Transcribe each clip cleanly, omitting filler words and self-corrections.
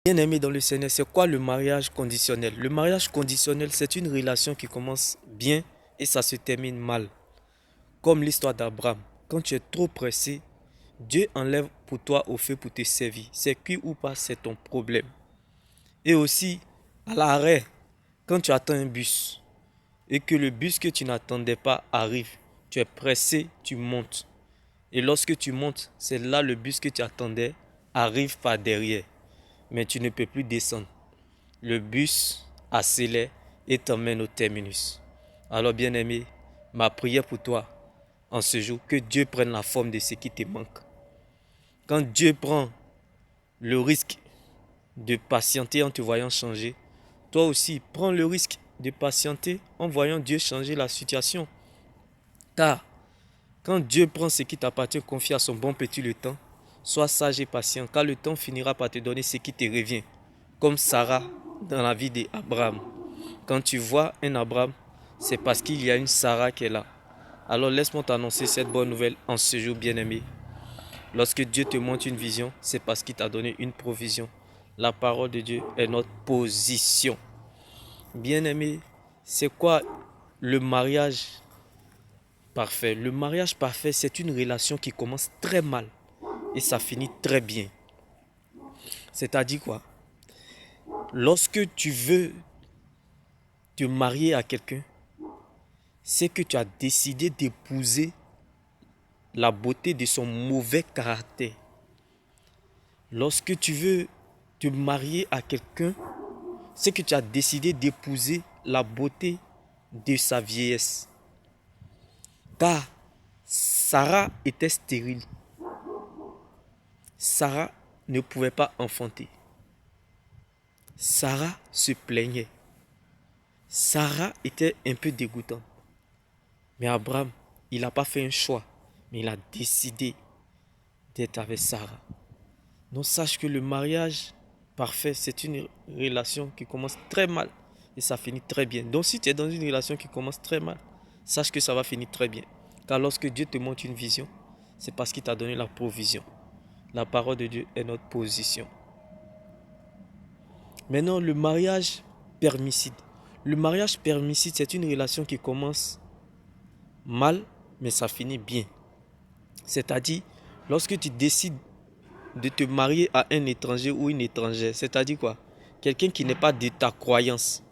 Bien-aimé dans le Seigneur, c'est quoi le mariage conditionnel? Le mariage conditionnel, c'est une relation qui commence bien et ça se termine mal. Comme l'histoire d'Abraham. Quand tu es trop pressé, Dieu enlève pour toi au feu pour te servir. C'est cuit ou pas, c'est ton problème. Et aussi, à l'arrêt, quand tu attends un bus et que le bus que tu n'attendais pas arrive, tu es pressé, tu montes. Et lorsque tu montes, c'est là le bus que tu attendais arrive par derrière. Mais tu ne peux plus descendre. Le bus accélère et t'emmène au terminus. Alors bien-aimé, ma prière pour toi en ce jour, que Dieu prenne la forme de ce qui te manque. Quand Dieu prend le risque de patienter en te voyant changer, toi aussi prends le risque de patienter en voyant Dieu changer la situation. Car quand Dieu prend ce qui t'appartient, confie à son bon petit le temps, sois sage et patient, car le temps finira par te donner ce qui te revient. Comme Sarah dans la vie d'Abraham. Quand tu vois un Abraham, c'est parce qu'il y a une Sarah qui est là. Alors laisse-moi t'annoncer cette bonne nouvelle en ce jour bien-aimé. Lorsque Dieu te montre une vision, c'est parce qu'il t'a donné une provision. La parole de Dieu est notre position. Bien-aimé, c'est quoi le mariage parfait? Le mariage parfait, c'est une relation qui commence très mal et ça finit très bien. C'est-à-dire quoi? Lorsque tu veux te marier à quelqu'un, c'est que tu as décidé d'épouser la beauté de son mauvais caractère. Lorsque tu veux te marier à quelqu'un, c'est que tu as décidé d'épouser la beauté de sa vieillesse. Car Sarah était stérile. Sarah ne pouvait pas enfanter. Sarah se plaignait. Sarah était un peu dégoûtante. Mais Abraham, il n'a pas fait un choix, mais il a décidé d'être avec Sarah. Donc sache que le mariage parfait, c'est une relation qui commence très mal et ça finit très bien. Donc si tu es dans une relation qui commence très mal, sache que ça va finir très bien. Car lorsque Dieu te montre une vision, c'est parce qu'il t'a donné la provision. La parole de Dieu est notre position. Maintenant, le mariage permicide. Le mariage permicide, c'est une relation qui commence mal, mais ça finit bien. C'est-à-dire, lorsque tu décides de te marier à un étranger ou une étrangère, c'est-à-dire quoi? Quelqu'un qui n'est pas de ta croyance,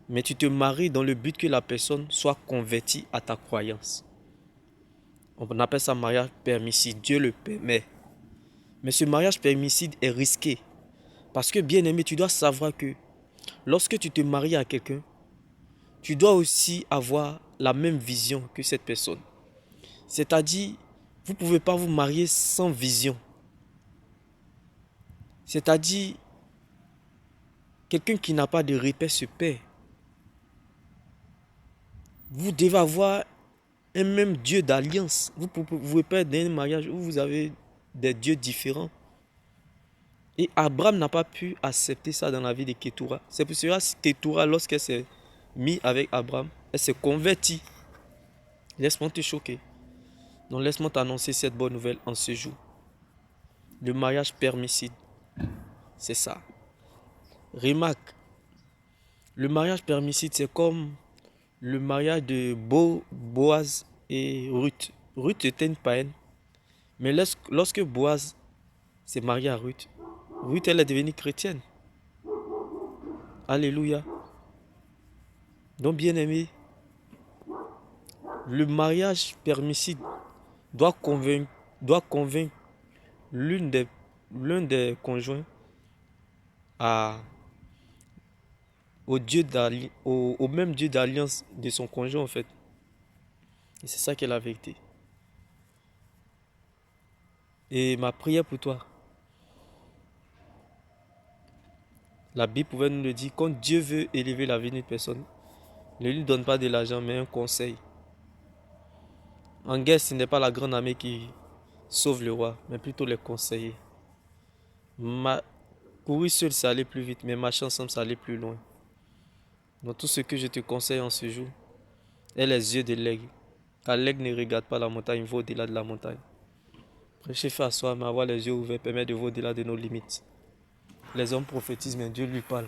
mais tu te maries dans le but que la personne soit convertie à ta croyance. On appelle ça mariage permissif, Dieu le permet. Mais ce mariage permissif est risqué. Parce que bien aimé, tu dois savoir que lorsque tu te maries à quelqu'un, tu dois aussi avoir la même vision que cette personne. C'est-à-dire, vous ne pouvez pas vous marier sans vision. C'est-à-dire, quelqu'un qui n'a pas de repère se perd. Vous devez avoir un même Dieu d'alliance. Vous ne pouvez pas être dans un mariage où vous avez des dieux différents. Et Abraham n'a pas pu accepter ça dans la vie de Ketura. C'est pour cela que Ketura, lorsqu'elle s'est mise avec Abraham, elle s'est convertie. Laisse-moi te choquer. Donc laisse-moi t'annoncer cette bonne nouvelle en ce jour. Le mariage permicide, c'est ça. Remarque, le mariage permicide, c'est comme le mariage de Boaz et Ruth. Ruth était une païenne. Mais lorsque Boaz s'est marié à Ruth, Ruth, elle est devenue chrétienne. Alléluia. Donc, bien aimé, le mariage permissif doit convaincre l'un des conjoints à, au même Dieu d'alliance de son conjoint, en fait. Et c'est ça qui est la vérité. Et ma prière pour toi, la Bible pouvait nous le dire, quand Dieu veut élever la vie d'une personne, ne lui donne pas de l'argent, mais un conseil. En guerre, ce n'est pas la grande armée qui sauve le roi, mais plutôt les conseillers. Courir seul, c'est aller plus vite, mais marcher ensemble, c'est aller plus loin. Donc tout ce que je te conseille en ce jour est les yeux de l'aigle. Car l'aigle ne regarde pas la montagne, il va au-delà de la montagne. Prêcher fait à soi, mais avoir les yeux ouverts permet de voir au-delà de nos limites. Les hommes prophétisent, mais Dieu lui parle.